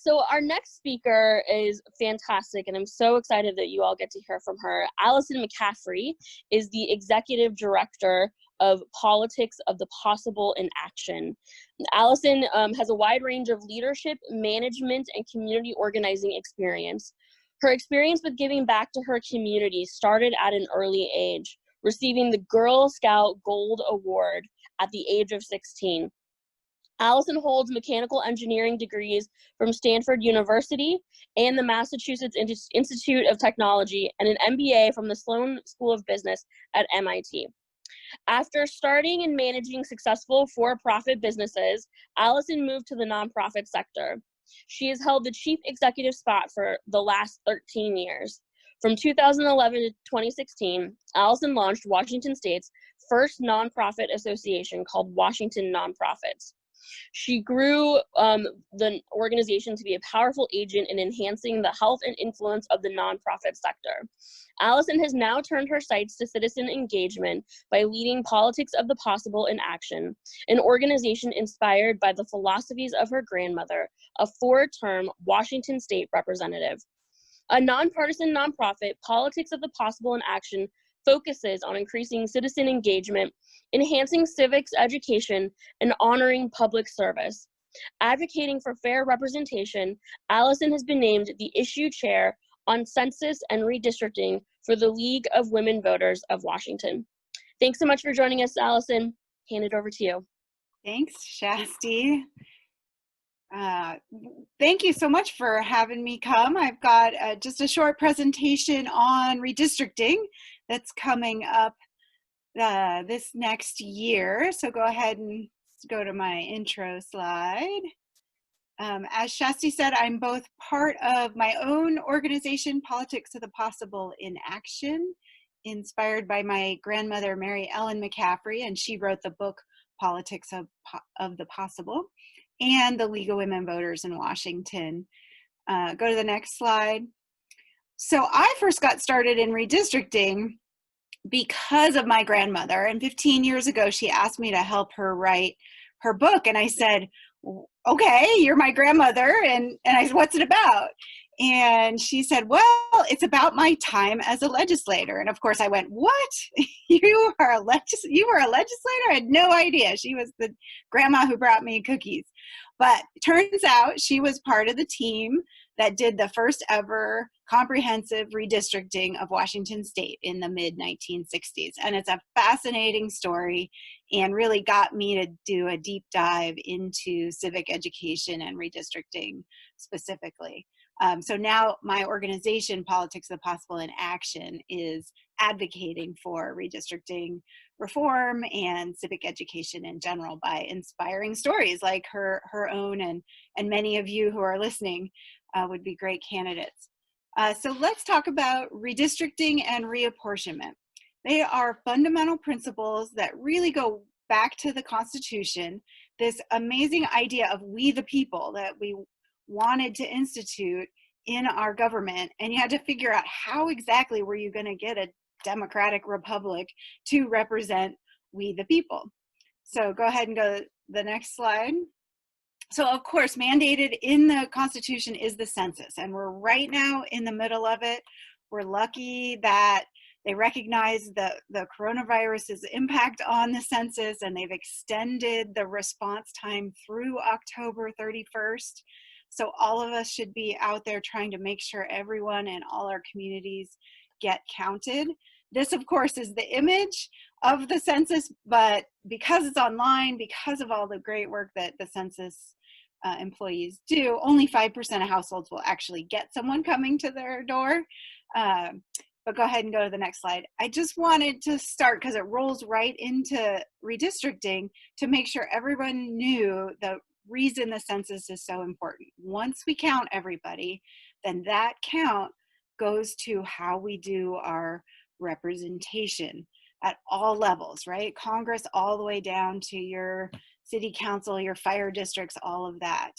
So our next speaker is fantastic, and I'm so excited that you all get to hear from her. Alison McCaffree is the Executive Director of Politics of the Possible in Action. Alison has a wide range of leadership, management, and community organizing experience. Her experience with giving back to her community started at an early age, receiving the Girl Scout Gold Award at the age of 16. Alison holds mechanical engineering degrees from Stanford University and the Massachusetts Institute of Technology, and an MBA from the Sloan School of Business at MIT. After starting and managing successful for-profit businesses, Alison moved to the nonprofit sector. She has held the chief executive spot for the last 13 years. From 2011 to 2016, Alison launched Washington State's first nonprofit association called Washington Nonprofits. She grew the organization to be a powerful agent in enhancing the health and influence of the nonprofit sector. Alison has now turned her sights to citizen engagement by leading Politics of the Possible in Action, an organization inspired by the philosophies of her grandmother, a four-term Washington State representative. A nonpartisan nonprofit, Politics of the Possible in Action focuses on increasing citizen engagement, enhancing civics education, and honoring public service. Advocating for fair representation, Alison has been named the issue chair on census and redistricting for the League of Women Voters of Washington. Thanks so much for joining us, Alison. Hand it over to you. Thanks, Shasti. Thank you so much for having me come. I've got just a short presentation on redistricting that's coming up this next year. So go ahead and go to my intro slide. As Shasti said, I'm both part of my own organization, Politics of the Possible in Action, inspired by my grandmother, Mary Ellen McCaffree, and she wrote the book, Politics of the Possible, and the League of Women Voters in Washington. Go to the next slide. So I first got started in redistricting because of my grandmother, and 15 years ago, she asked me to help her write her book, and I said, okay, you're my grandmother, and I said, what's it about? And she said, well, it's about my time as a legislator. And of course I went, what? You were a legislator? I had no idea. She was the grandma who brought me cookies. But it turns out she was part of the team that did the first ever comprehensive redistricting of Washington State in the mid-1960s. And it's a fascinating story and really got me to do a deep dive into civic education and redistricting specifically. So now my organization, Politics of the Possible in Action, is advocating for redistricting reform and civic education in general by inspiring stories like her own, and many of you who are listening would be great candidates. So let's talk about redistricting and reapportionment. They are fundamental principles that really go back to the Constitution, this amazing idea of we the people that we wanted to institute in our government, and you had to figure out how exactly were you going to get a democratic republic to represent we the people. So go ahead and go to the next slide. So of course, mandated in the Constitution is the census, and we're right now in the middle of it. We're lucky that they recognize the coronavirus's impact on the census, and they've extended the response time through October 31st. So all of us should be out there trying to make sure everyone in all our communities get counted. This, of course, is the image of the census, but because it's online, because of all the great work that the census employees do, only 5% of households will actually get someone coming to their door. But go ahead and go to the next slide. I just wanted to start, because it rolls right into redistricting, to make sure everyone knew the reason the census is so important. Once we count everybody, then that count goes to how we do our representation at all levels, right? Congress all the way down to your city council, your fire districts, all of that.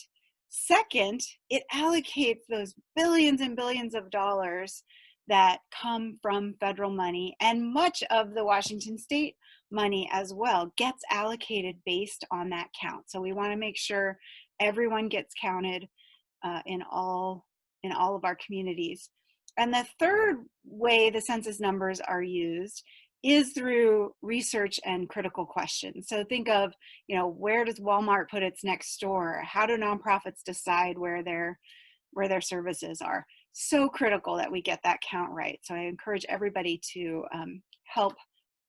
Second, it allocates those billions and billions of dollars that come from federal money, and much of the Washington State money as well gets allocated based on that count. So we want to make sure everyone gets counted. in all of our communities. And the third way the census numbers are used is through research and critical questions. So think of, where does Walmart put its next store? How do nonprofits decide where their services are? So critical that we get that count right. So I encourage everybody to help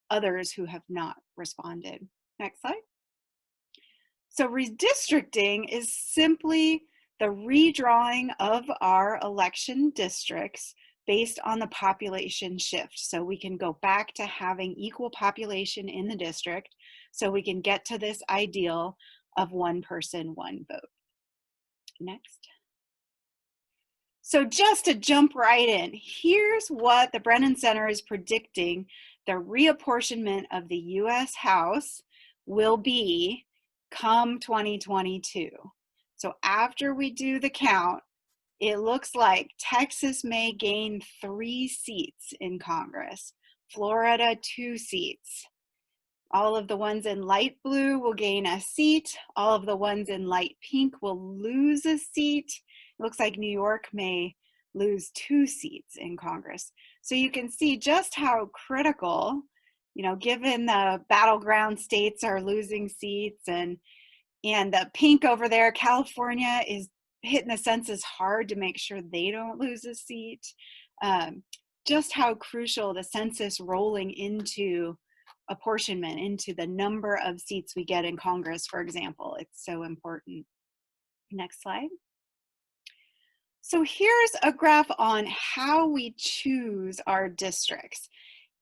others who have not responded. Next slide. So redistricting is simply the redrawing of our election districts based on the population shift. So we can go back to having equal population in the district, so we can get to this ideal of one person, one vote. Next. So just to jump right in, here's what the Brennan Center is predicting the reapportionment of the US House will be come 2022. So after we do the count, it looks like Texas may gain 3 seats in Congress, Florida 2 seats. All of the ones in light blue will gain a seat. All of the ones in light pink will lose a seat. It looks like New York may lose 2 seats in Congress. So you can see just how critical, given the battleground states are losing seats, and the pink over there, California, is hitting the census hard to make sure they don't lose a seat. Just how crucial the census rolling into apportionment, into the number of seats we get in Congress, for example. It's so important. Next slide. So here's a graph on how we choose our districts.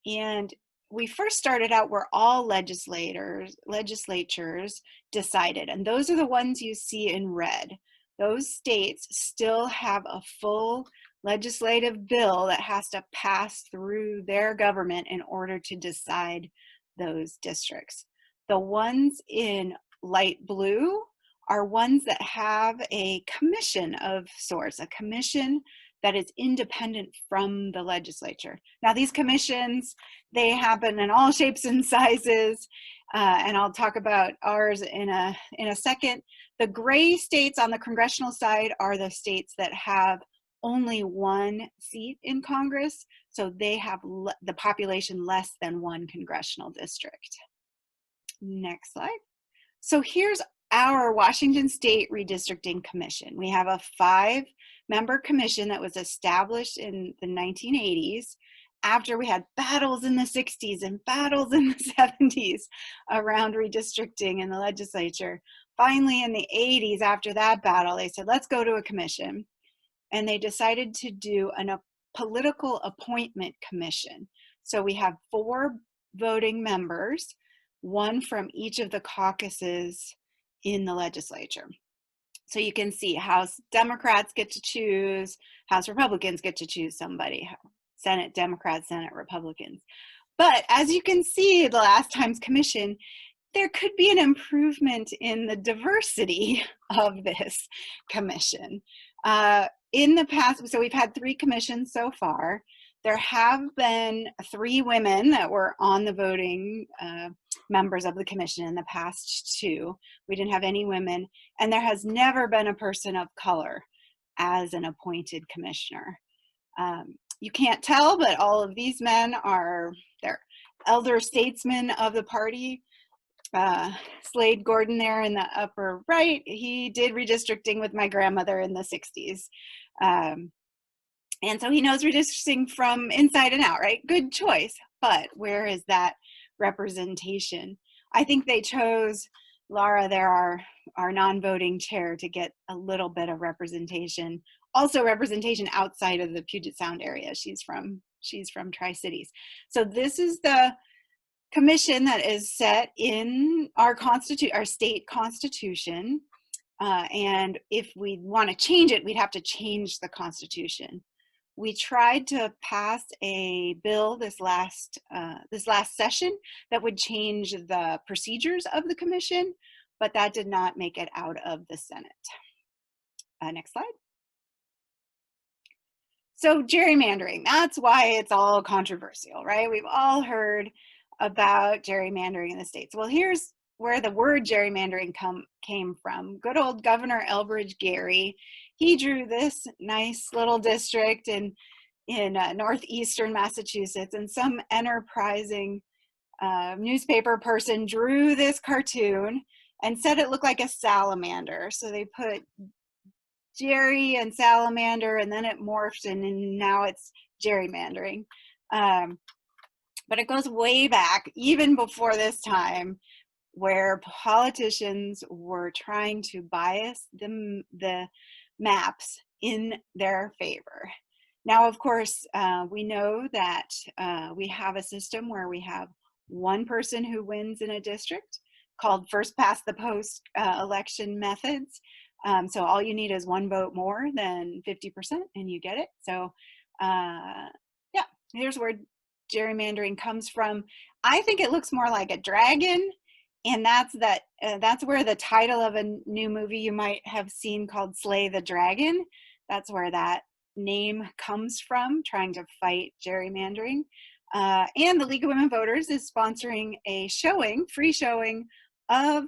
And we first started out where all legislatures decided, and those are the ones you see in red. Those states still have a full legislative bill that has to pass through their government in order to decide those districts. The ones in light blue are ones that have a commission of sorts, a commission that is independent from the legislature. Now these commissions, they happen in all shapes and sizes, and I'll talk about ours in a second. The gray states on the congressional side are the states that have only 1 seat in Congress, so they have the population less than 1 congressional district. Next slide. So here's our Washington State Redistricting Commission. We have a 5-member commission that was established in the 1980s after we had battles in the 60s and battles in the 70s around redistricting in the legislature. Finally, in the 80s, after that battle, they said, let's go to a commission. And they decided to do a political appointment commission. So we have 4 voting members, 1 from each of the caucuses in the legislature. So you can see House Democrats get to choose, House Republicans get to choose somebody, Senate Democrats, Senate Republicans. But as you can see, the last time's commission, there could be an improvement in the diversity of this commission. In the past, so we've had 3 commissions so far. There have been 3 women that were on the voting members of the commission in the past 2. We didn't have any women, and there has never been a person of color as an appointed commissioner. You can't tell, but all of these men they're elder statesmen of the party. Slade Gordon there in the upper right, he did redistricting with my grandmother in the 60s. And so he knows redistricting from inside and out, right? Good choice, but where is that representation? I think they chose Laura there, our non-voting chair, to get a little bit of representation. Also representation outside of the Puget Sound area. She's from Tri-Cities. So this is the commission that is set in our state constitution. And if we want to change it, we'd have to change the constitution. We tried to pass a bill this last session that would change the procedures of the commission, but that did not make it out of the Senate. Next slide. So gerrymandering, that's why it's all controversial, right? We've all heard about gerrymandering in the states. Well, here's where the word gerrymandering came from. Good old Governor Elbridge Gerry he drew this nice little district in northeastern Massachusetts, and some enterprising newspaper person drew this cartoon and said it looked like a salamander. So they put Gerry and salamander, and then it morphed, and now it's gerrymandering. But it goes way back, even before this time, where politicians were trying to bias the maps in their favor. Now, of course, we know that we have a system where we have one person who wins in a district, called first past the post election methods. So all you need is one vote more than 50% and you get it. So yeah, here's where gerrymandering comes from. I think it looks more like a dragon, and that's where the title of a new movie you might have seen called Slay the Dragon, that's where that name comes from, trying to fight gerrymandering. And the League of Women Voters is sponsoring a free showing of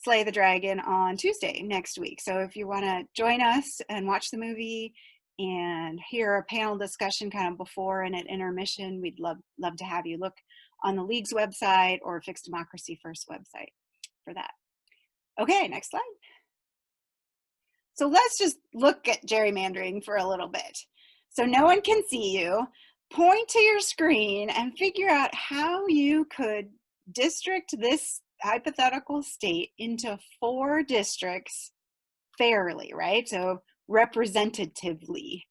Slay the Dragon on Tuesday next week. So if you want to join us and watch the movie and hear a panel discussion kind of before and at intermission, we'd love to have you. Look on the League's website or Fixed Democracy First website for that. Okay, next slide. So let's just look at gerrymandering for a little bit. So no one can see you. Point to your screen and figure out how you could district this hypothetical state into 4 districts fairly, right? So representatively.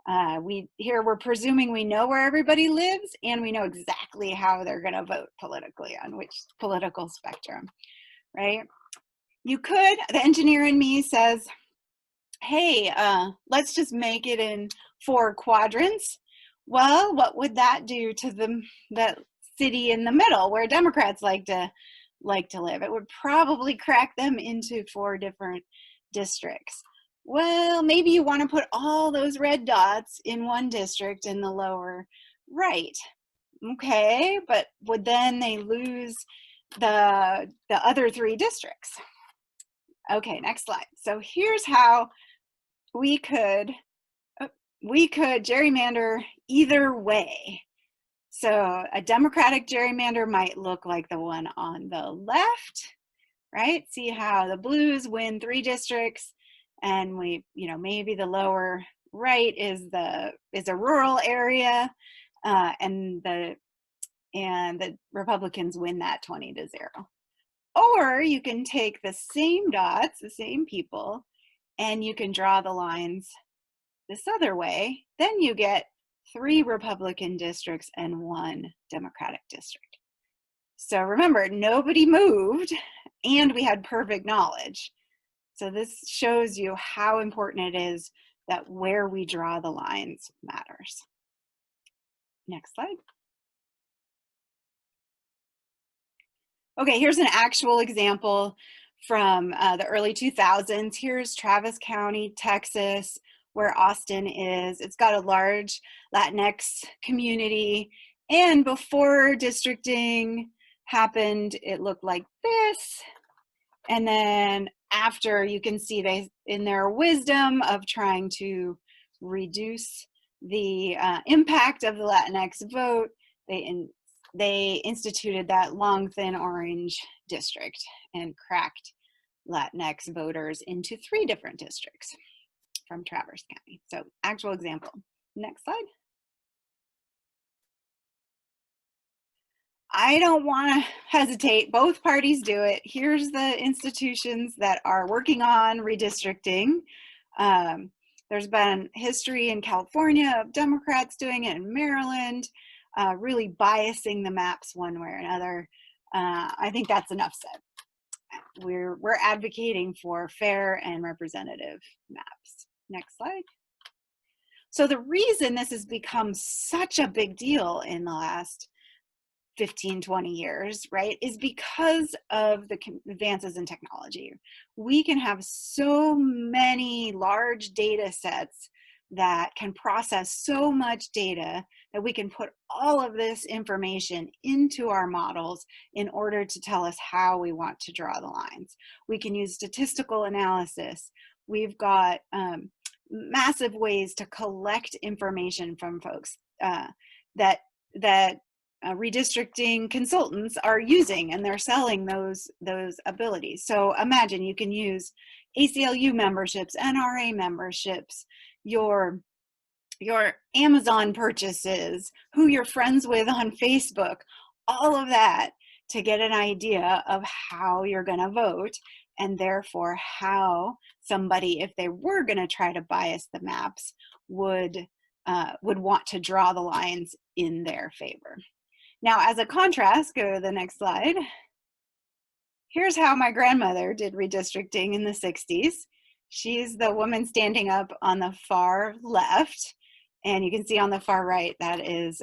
We're presuming we know where everybody lives and we know exactly how they're going to vote politically on which political spectrum, right? You could, the engineer in me says, hey, let's just make it in 4 quadrants. Well, what would that do to the city in the middle where Democrats like to live? It would probably crack them into 4 different districts. Well, maybe you want to put all those red dots in one district in the lower right. Okay, but would then they lose the other 3 districts? Okay, next slide. So here's how we could gerrymander either way. So a Democratic gerrymander might look like the one on the left, right? See how the blues win 3 districts, and maybe the lower right is a rural area, and the Republicans win that 20-0. Or you can take the same dots, the same people, and you can draw the lines this other way. Then you get 3 Republican districts and 1 Democratic district. So remember, nobody moved and we had perfect knowledge. So this shows you how important it is that where we draw the lines matters. Next slide. Okay, here's an actual example from the early 2000s. Here's Travis County, Texas, where Austin is. It's got a large Latinx community, and before districting happened, it looked like this. And then after, you can see they, in their wisdom of trying to reduce the impact of the Latinx vote, they instituted that long, thin orange district and cracked Latinx voters into 3 different districts from Traverse County. So actual example. Next slide. I don't want to hesitate. Both parties do it. Here's the institutions that are working on redistricting. There's been history in California of Democrats doing it, in Maryland, really biasing the maps one way or another. I think that's enough said. We're advocating for fair and representative maps. Next slide. So the reason this has become such a big deal in the last 15, 20 years, right, is because of the advances in technology. We can have so many large data sets that can process so much data that we can put all of this information into our models in order to tell us how we want to draw the lines. We can use statistical analysis. We've got massive ways to collect information from folks that redistricting consultants are using, and they're selling those abilities. So imagine you can use ACLU memberships, NRA memberships, your Amazon purchases, who you're friends with on Facebook, all of that to get an idea of how you're going to vote, and therefore how somebody, if they were going to try to bias the maps, would want to draw the lines in their favor. Now, as a contrast, go to the next slide. Here's how my grandmother did redistricting in the 60s. She's the woman standing up on the far left, and you can see on the far right, that is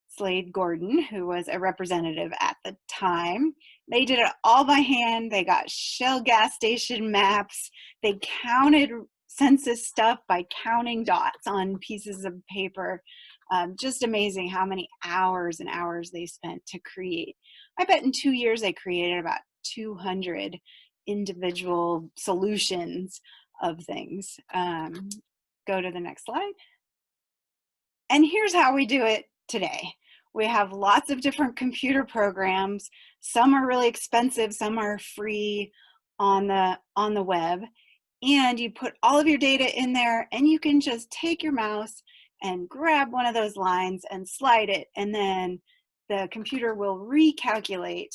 Slade Gordon, who was a representative at the time. They did it all by hand. They got Shell gas station maps. They counted census stuff by counting dots on pieces of paper. Just amazing how many hours and hours they spent to create. I bet in 2 years they created about 200 individual solutions of things. Go to the next slide. And here's how we do it today. We have lots of different computer programs. Some are really expensive, some are free on the web. And you put all of your data in there, and you can just take your mouse and grab one of those lines and slide it, and then the computer will recalculate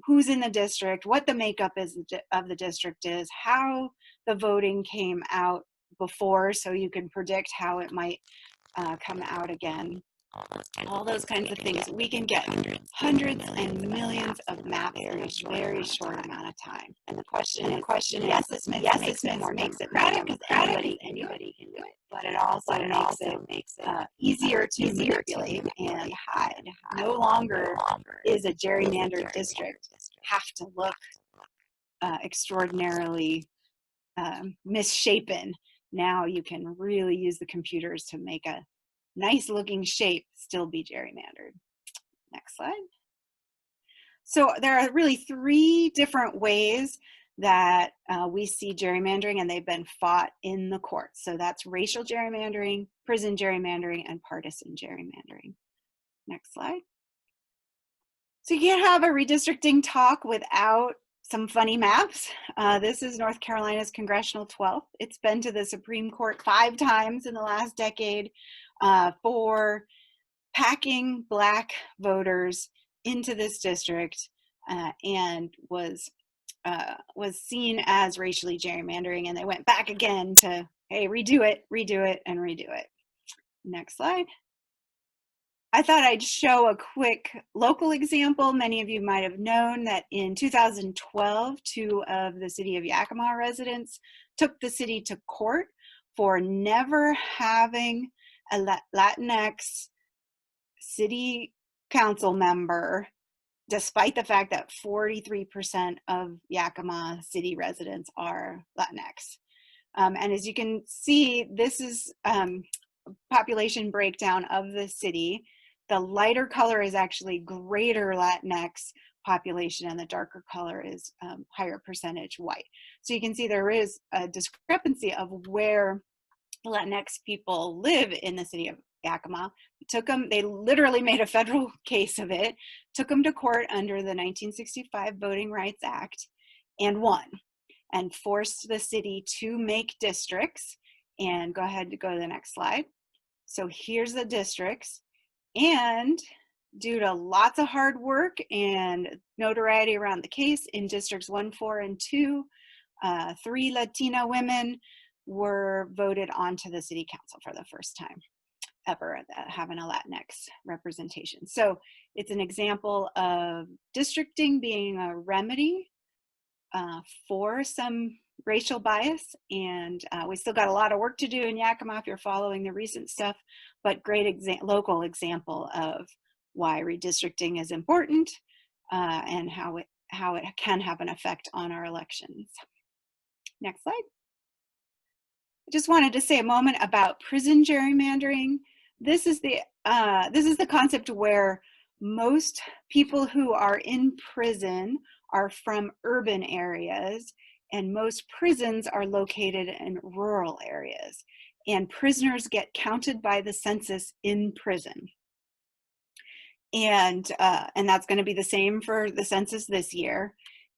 who's in the district, what the makeup is of the district is, how the voting came out before, so you can predict how it might come out again. All those kinds of things. We can get hundreds and millions of maps in a very short amount of time. And the question is, yes, this makes it more democratic because anybody can do it. But it also makes it easier to manipulate and hide. No longer is a gerrymandered district have to look extraordinarily misshapen. Now you can really use the computers to make a nice looking shape still be gerrymandered. Next slide. So there are really 3 different ways that we see gerrymandering, and they've been fought in the courts. So that's racial gerrymandering, prison gerrymandering, and partisan gerrymandering. Next slide. So you can't have a redistricting talk without some funny maps. This is North Carolina's Congressional 12th. It's been to the Supreme Court 5 times in the last decade for packing Black voters into this district, and was seen as racially gerrymandering, and they went back again to, hey, redo it, and redo it. Next slide. I thought I'd show a quick local example. Many of you might have known that in 2012, 2 of the city of Yakima residents took the city to court for never having a Latinx city council member, despite the fact that 43% of Yakima city residents are Latinx. And as you can see, this is population breakdown of the city. The lighter color is actually greater Latinx population, and the darker color is higher percentage white. So you can see there is a discrepancy of where Latinx people live in the city of Yakima. They literally made a federal case of it, took them to court under the 1965 Voting Rights Act, and won, and forced the city to make districts. And go ahead to go to the next slide. So here's the districts, and due to lots of hard work and notoriety around the case, in districts 1, 4, and 2, 3 Latina women were voted onto the city council for the first time ever having a Latinx representation. So it's an example of districting being a remedy for some racial bias, and we still got a lot of work to do in Yakima if you're following the recent stuff, but great local example of why redistricting is important and how it can have an effect on our elections. Next slide. I just wanted to say a moment about prison gerrymandering. This is the concept where most people who are in prison are from urban areas, and most prisons are located in rural areas, and prisoners get counted by the census in prison. And that's going to be the same for the census this year.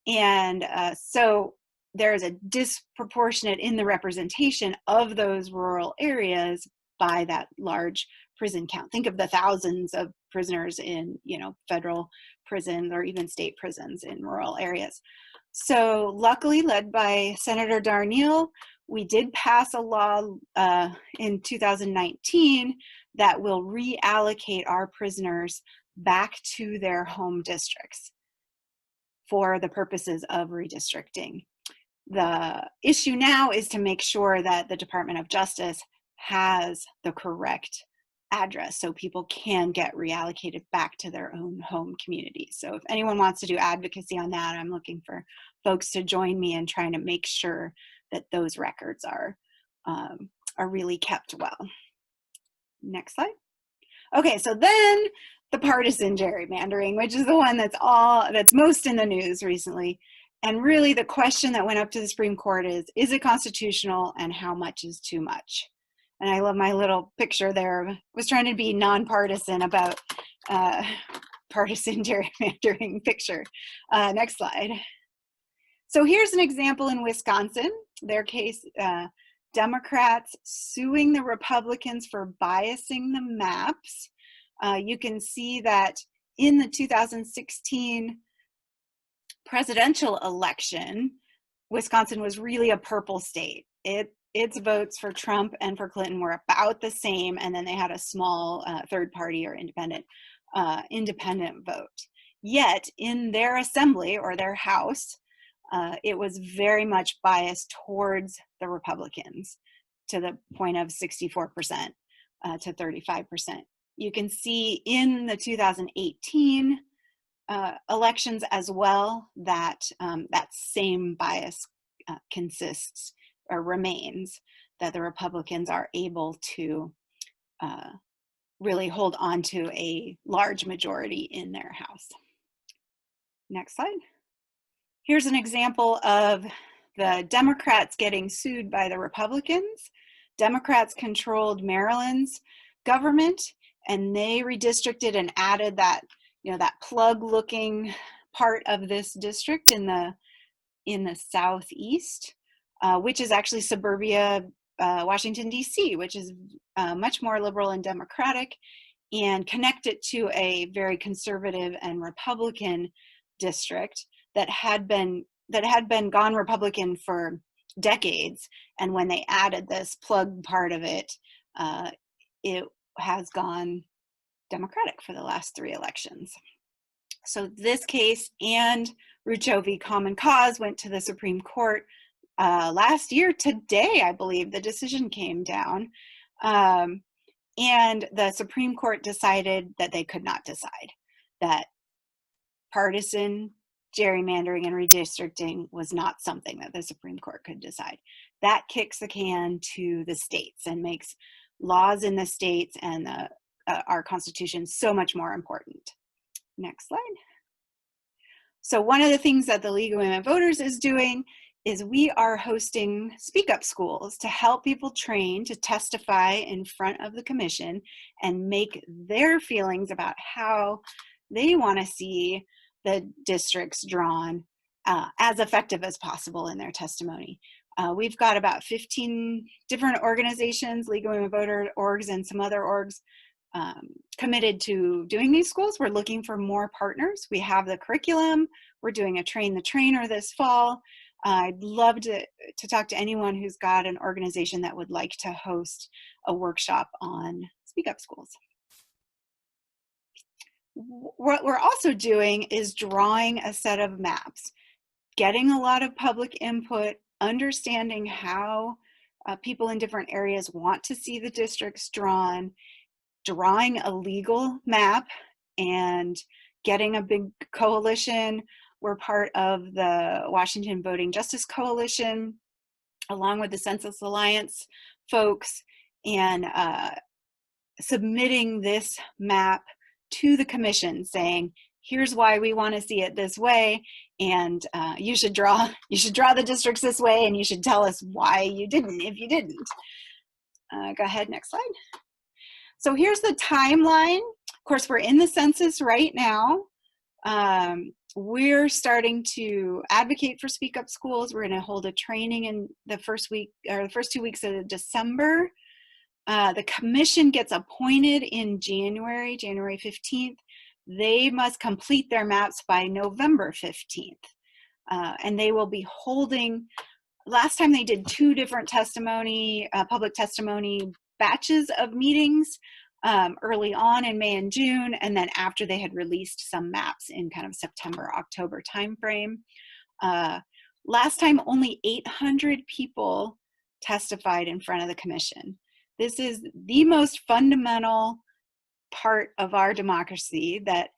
And so there's a disproportionate in the representation of those rural areas by that large prison count. Think of the thousands of prisoners in, federal prisons or even state prisons in rural areas. So luckily, led by Senator Darnell, we did pass a law in 2019 that will reallocate our prisoners back to their home districts for the purposes of redistricting. The issue now is to make sure that the Department of Justice has the correct address so people can get reallocated back to their own home communities. So if anyone wants to do advocacy on that, I'm looking for folks to join me in trying to make sure that those records are really kept well. Next slide. Okay, so then the partisan gerrymandering, which is the one that's most in the news recently. And really the question that went up to the Supreme Court is it constitutional and how much is too much? And I love my little picture there. I was trying to be nonpartisan about partisan gerrymandering picture. Next slide. So here's an example in Wisconsin. Their case, Democrats suing the Republicans for biasing the maps. You can see that in the 2016 presidential election, Wisconsin was really a purple state. Its votes for Trump and for Clinton were about the same, and then they had a small third party or independent vote. Yet in their assembly or their house, it was very much biased towards the Republicans to the point of 64% to 35%. You can see in the 2018 elections as well that that same bias consists or remains, that the Republicans are able to really hold on to a large majority in their House. Next slide. Here's an example of the Democrats getting sued by the Republicans. Democrats controlled Maryland's government, and they redistricted and added that, that plug-looking part of this district in the southeast, which is actually suburbia, Washington, D.C., which is much more liberal and democratic, and connect it to a very conservative and Republican district that had been gone Republican for decades. And when they added this plug part of it, it has gone Democratic for the last 3 elections. So this case and Rucho v. Common Cause went to the Supreme Court last year. Today, I believe, the decision came down. And the Supreme Court decided that they could not decide, that partisan gerrymandering and redistricting was not something that the Supreme Court could decide. That kicks the can to the states and makes laws in the states and our Constitution so much more important. Next slide. So one of the things that the League of Women Voters is doing is we are hosting Speak Up schools to help people train to testify in front of the commission and make their feelings about how they want to see the districts drawn as effective as possible in their testimony. We've got about 15 different organizations, League of Women Voter orgs and some other orgs, committed to doing these schools. We're looking for more partners. We have the curriculum. We're doing a Train the Trainer this fall. I'd love to talk to anyone who's got an organization that would like to host a workshop on Speak Up schools. What we're also doing is drawing a set of maps, getting a lot of public input, understanding how people in different areas want to see the districts drawn, drawing a legal map, and getting a big coalition. We're part of the Washington Voting Justice Coalition, along with the Census Alliance folks, and submitting this map to the commission saying, here's why we want to see it this way, And you should draw the districts this way, and you should tell us why you didn't, if you didn't. Go ahead, next slide. So here's the timeline. Of course, we're in the census right now. We're starting to advocate for Speak Up Schools. We're going to hold a training in the first week, or the first 2 weeks of December. The commission gets appointed in January 15th. They must complete their maps by November 15th. And they will be holding, last time they did 2 different public testimony batches of meetings, early on in May and June, and then after they had released some maps in kind of September, October timeframe. Last time only 800 people testified in front of the commission. This is the most fundamental part of our democracy that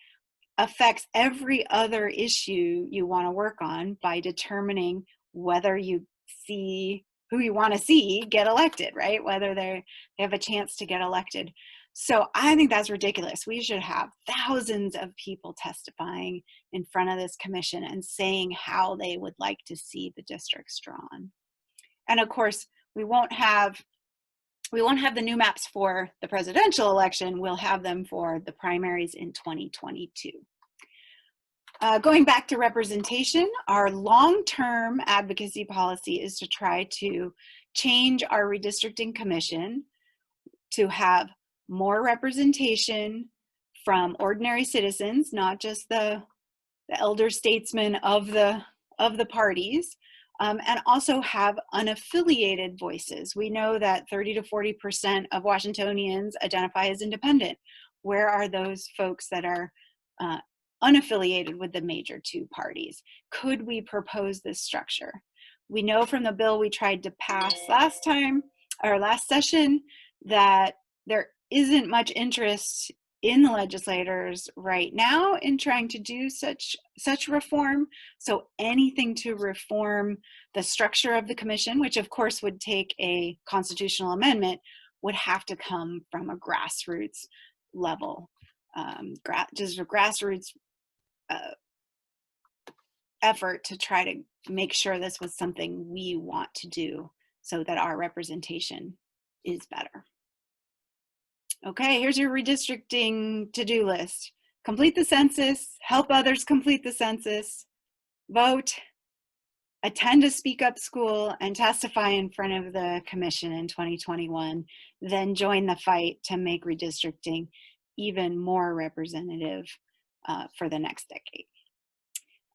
affects every other issue you want to work on by determining whether you see who you want to see get elected, right? Whether they have a chance to get elected. So I think that's ridiculous. We should have thousands of people testifying in front of this commission and saying how they would like to see the districts drawn. And of course, we won't have the new maps for the presidential election. We'll have them for the primaries in 2022. Going back to representation, our long-term advocacy policy is to try to change our redistricting commission to have more representation from ordinary citizens, not just the elder statesmen of the parties, and also have unaffiliated voices. We know that 30 to 40% of Washingtonians identify as independent. Where are those folks that are unaffiliated with the major 2 parties? Could we propose this structure? We know from the bill we tried to pass last session that there isn't much interest in the legislators right now in trying to do such reform. So anything to reform the structure of the commission, which of course would take a constitutional amendment, would have to come from a grassroots level, just a grassroots effort to try to make sure this was something we want to do so that our representation is better. Okay, here's your redistricting to-do list. Complete the census, help others complete the census, vote, attend a Speak Up school, and testify in front of the commission in 2021. Then join the fight to make redistricting even more representative for the next decade.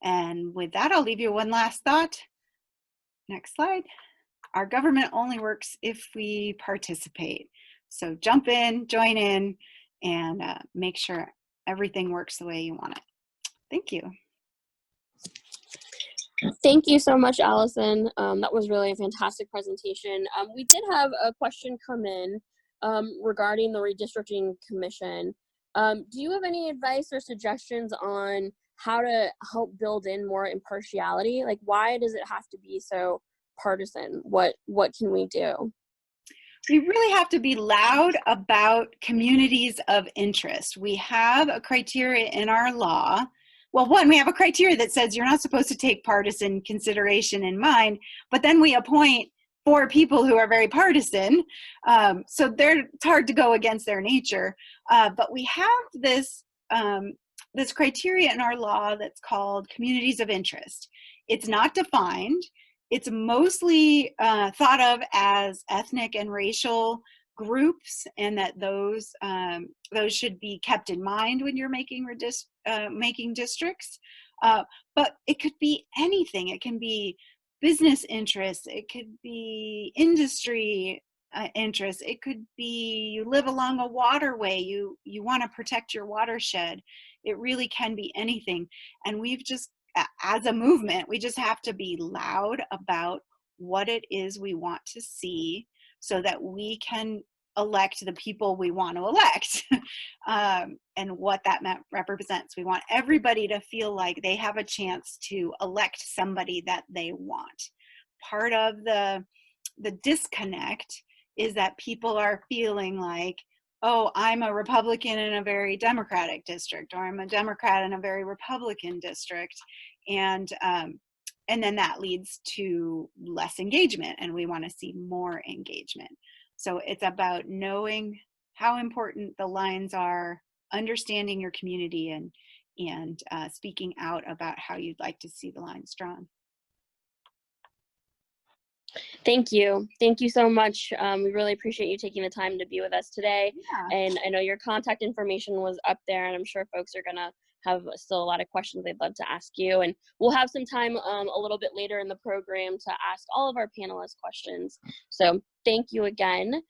And with that, I'll leave you one last thought. Next slide. Our government only works if we participate. So jump in, join in, and make sure everything works the way you want it. Thank you. Thank you so much, Allison. That was really a fantastic presentation. We did have a question come in regarding the Redistricting Commission. Do you have any advice or suggestions on how to help build in more impartiality? Like, why does it have to be so partisan? What can we do? We really have to be loud about communities of interest. We have a criteria in our law. Well, one, we have a criteria that says you're not supposed to take partisan consideration in mind, but then we appoint 4 people who are very partisan. So it's hard to go against their nature. But we have this criteria in our law that's called communities of interest. It's not defined. It's mostly thought of as ethnic and racial groups, and that those should be kept in mind when you're making districts. But it could be anything. It can be business interests. It could be industry interests. It could be you live along a waterway. You want to protect your watershed. It really can be anything. And we've just, as a movement, we just have to be loud about what it is we want to see so that we can elect the people we want to elect and what that represents. We want everybody to feel like they have a chance to elect somebody that they want. Part of the disconnect is that people are feeling like, oh, I'm a Republican in a very Democratic district, or I'm a Democrat in a very Republican district. And then that leads to less engagement, and we want to see more engagement. So it's about knowing how important the lines are, understanding your community, and speaking out about how you'd like to see the lines drawn. Thank you. Thank you so much. We really appreciate you taking the time to be with us today. Yeah. And I know your contact information was up there, and I'm sure folks are going to have still a lot of questions they'd love to ask you. And we'll have some time a little bit later in the program to ask all of our panelists questions. So thank you again.